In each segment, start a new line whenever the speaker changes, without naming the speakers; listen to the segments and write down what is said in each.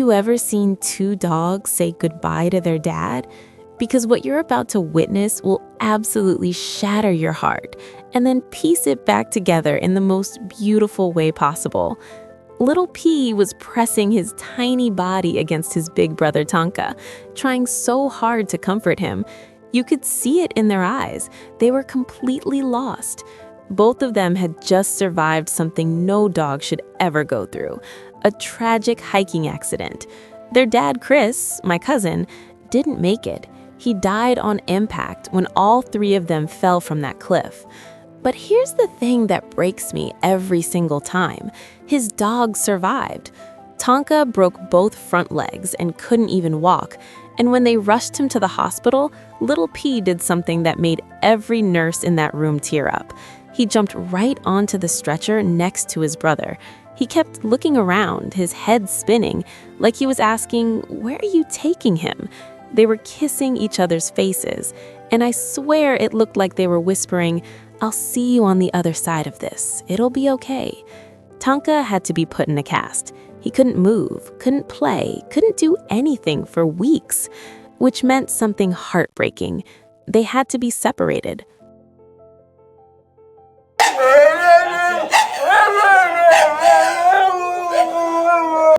you ever seen two dogs say goodbye to their dad? Because what you're about to witness will absolutely shatter your heart and then piece it back together in the most beautiful way possible. Little P was pressing his tiny body against his big brother Tonka, trying so hard to comfort him. You could see it in their eyes. They were completely lost. Both of them had just survived something no dog should ever go through, a tragic hiking accident. Their dad, Chris, my cousin, didn't make it. He died on impact when all three of them fell from that cliff. But here's the thing that breaks me every single time. His dog survived. Tonka broke both front legs and couldn't even walk. And when they rushed him to the hospital, Little P did something that made every nurse in that room tear up. He jumped right onto the stretcher next to his brother. He kept looking around, his head spinning, like he was asking, "Where are you taking him?" They were kissing each other's faces, and I swear it looked like they were whispering, "I'll see you on the other side of this. It'll be okay." Tonka had to be put in a cast. He couldn't move, couldn't play, couldn't do anything for weeks, which meant something heartbreaking. They had to be separated.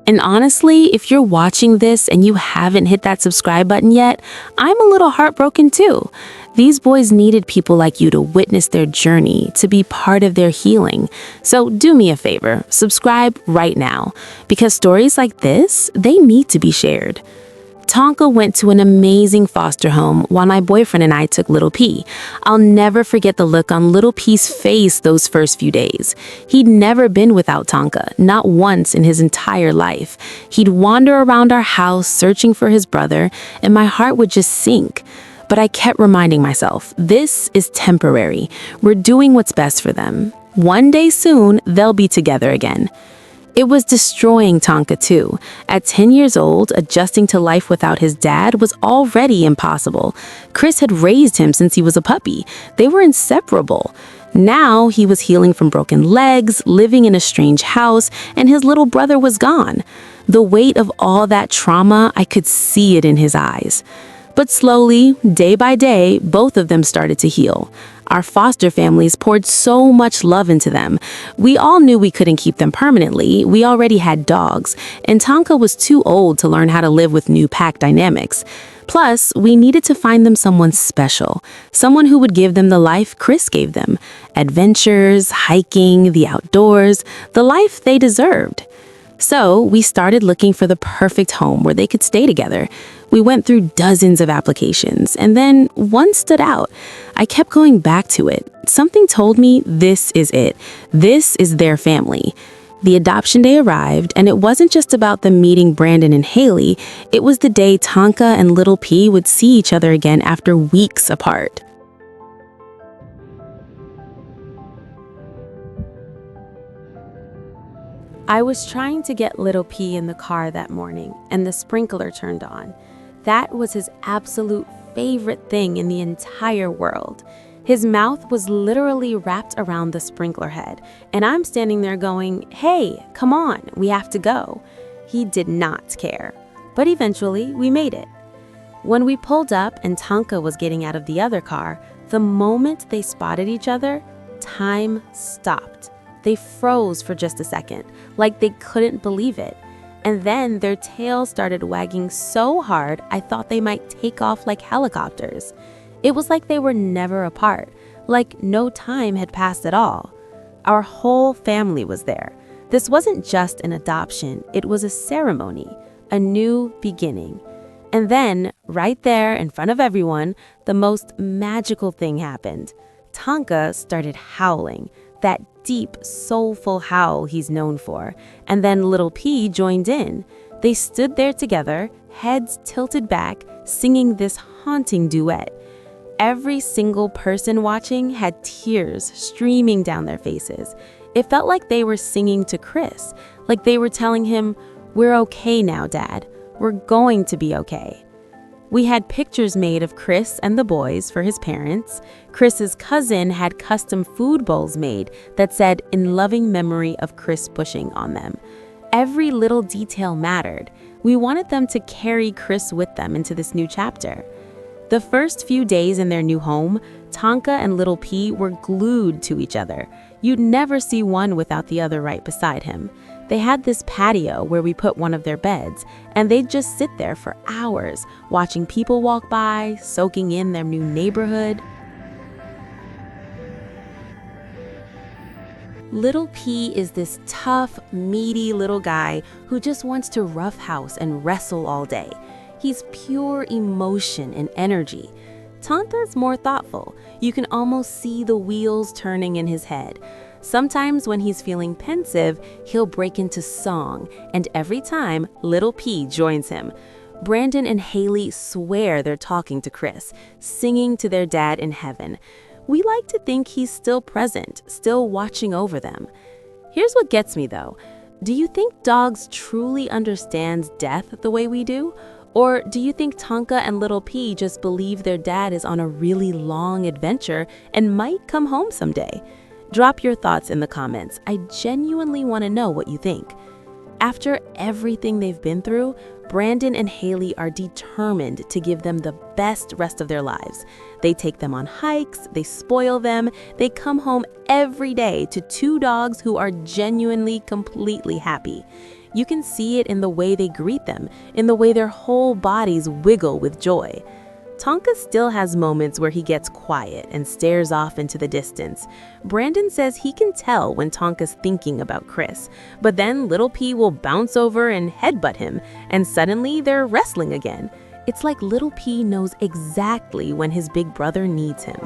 And honestly, if you're watching this and you haven't hit that subscribe button yet, I'm a little heartbroken too. These boys needed people like you to witness their journey, to be part of their healing. So do me a favor, subscribe right now, because stories like this, they need to be shared. Tonka went to an amazing foster home while my boyfriend and I took Little P. I'll never forget the look on Little P's face those first few days. He'd never been without Tonka, not once in his entire life. He'd wander around our house searching for his brother, and my heart would just sink. But I kept reminding myself, this is temporary. We're doing what's best for them. One day soon, they'll be together again. It was destroying Tonka too. At 10 years old, adjusting to life without his dad was already impossible. Chris had raised him since he was a puppy. They were inseparable. Now he was healing from broken legs, living in a strange house, and his little brother was gone. The weight of all that trauma, I could see it in his eyes. But slowly, day by day, both of them started to heal. Our foster families poured so much love into them. We all knew we couldn't keep them permanently. We already had dogs, and Tonka was too old to learn how to live with new pack dynamics. Plus, we needed to find them someone special, someone who would give them the life Chris gave them. Adventures, hiking, the outdoors, the life they deserved. So we started looking for the perfect home where they could stay together. We went through dozens of applications, and then one stood out. I kept going back to it. Something told me this is it. This is their family. The adoption day arrived, and it wasn't just about them meeting Brandon and Haley. It was the day Tonka and Little P would see each other again after weeks apart. I was trying to get Little P in the car that morning, and the sprinkler turned on. That was his absolute favorite thing in the entire world. His mouth was literally wrapped around the sprinkler head, and I'm standing there going, "Hey, come on, we have to go." He did not care, but eventually we made it. When we pulled up and Tonka was getting out of the other car, the moment they spotted each other, time stopped. They froze for just a second, like they couldn't believe it. And then their tails started wagging so hard I thought they might take off like helicopters. It was like they were never apart, like no time had passed at all. Our whole family was there. This wasn't just an adoption, it was a ceremony, a new beginning. And then, right there in front of everyone, the most magical thing happened. Tonka started howling, that deep, soulful howl he's known for, and then Little P joined in. They stood there together, heads tilted back, singing this haunting duet. Every single person watching had tears streaming down their faces. It felt like they were singing to Chris, like they were telling him, "We're okay now, Dad. We're going to be okay." We had pictures made of Chris and the boys for his parents. Chris's cousin had custom food bowls made that said, "In loving memory of Chris," pushing on them. Every little detail mattered. We wanted them to carry Chris with them into this new chapter. The first few days in their new home, Tonka and Little P were glued to each other. You'd never see one without the other right beside him. They had this patio where we put one of their beds, and they'd just sit there for hours, watching people walk by, soaking in their new neighborhood. Little P is this tough, meaty little guy who just wants to roughhouse and wrestle all day. He's pure emotion and energy. Tonka's more thoughtful. You can almost see the wheels turning in his head. Sometimes when he's feeling pensive, he'll break into song, and every time, Little P joins him. Brandon and Haley swear they're talking to Chris, singing to their dad in heaven. We like to think he's still present, still watching over them. Here's what gets me though. Do you think dogs truly understand death the way we do? Or do you think Tonka and Little P just believe their dad is on a really long adventure and might come home someday? Drop your thoughts in the comments. I genuinely want to know what you think. After everything they've been through, Brandon and Haley are determined to give them the best rest of their lives. They take them on hikes, they spoil them, they come home every day to two dogs who are genuinely, completely happy. You can see it in the way they greet them, in the way their whole bodies wiggle with joy. Tonka still has moments where he gets quiet and stares off into the distance. Brandon says he can tell when Tonka's thinking about Chris, but then Little P will bounce over and headbutt him, and suddenly they're wrestling again. It's like Little P knows exactly when his big brother needs him.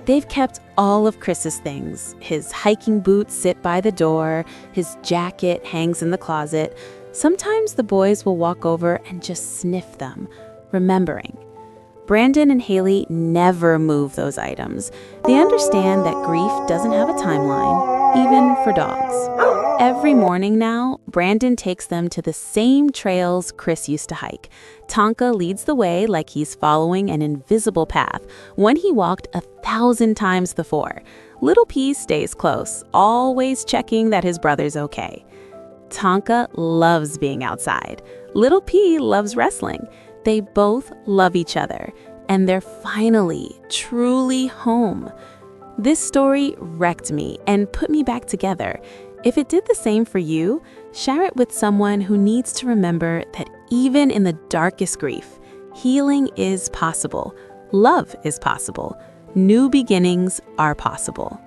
They've kept all of Chris's things. His hiking boots sit by the door, his jacket hangs in the closet. Sometimes the boys will walk over and just sniff them, remembering. Brandon and Haley never move those items. They understand that grief doesn't have a timeline, even for dogs. Every morning now, Brandon takes them to the same trails Chris used to hike. Tonka leads the way like he's following an invisible path, one he walked 1,000 times before. Little P stays close, always checking that his brother's okay. Tonka loves being outside. Little P loves wrestling. They both love each other, and they're finally, truly home. This story wrecked me and put me back together. If it did the same for you, share it with someone who needs to remember that even in the darkest grief, healing is possible. Love is possible. New beginnings are possible.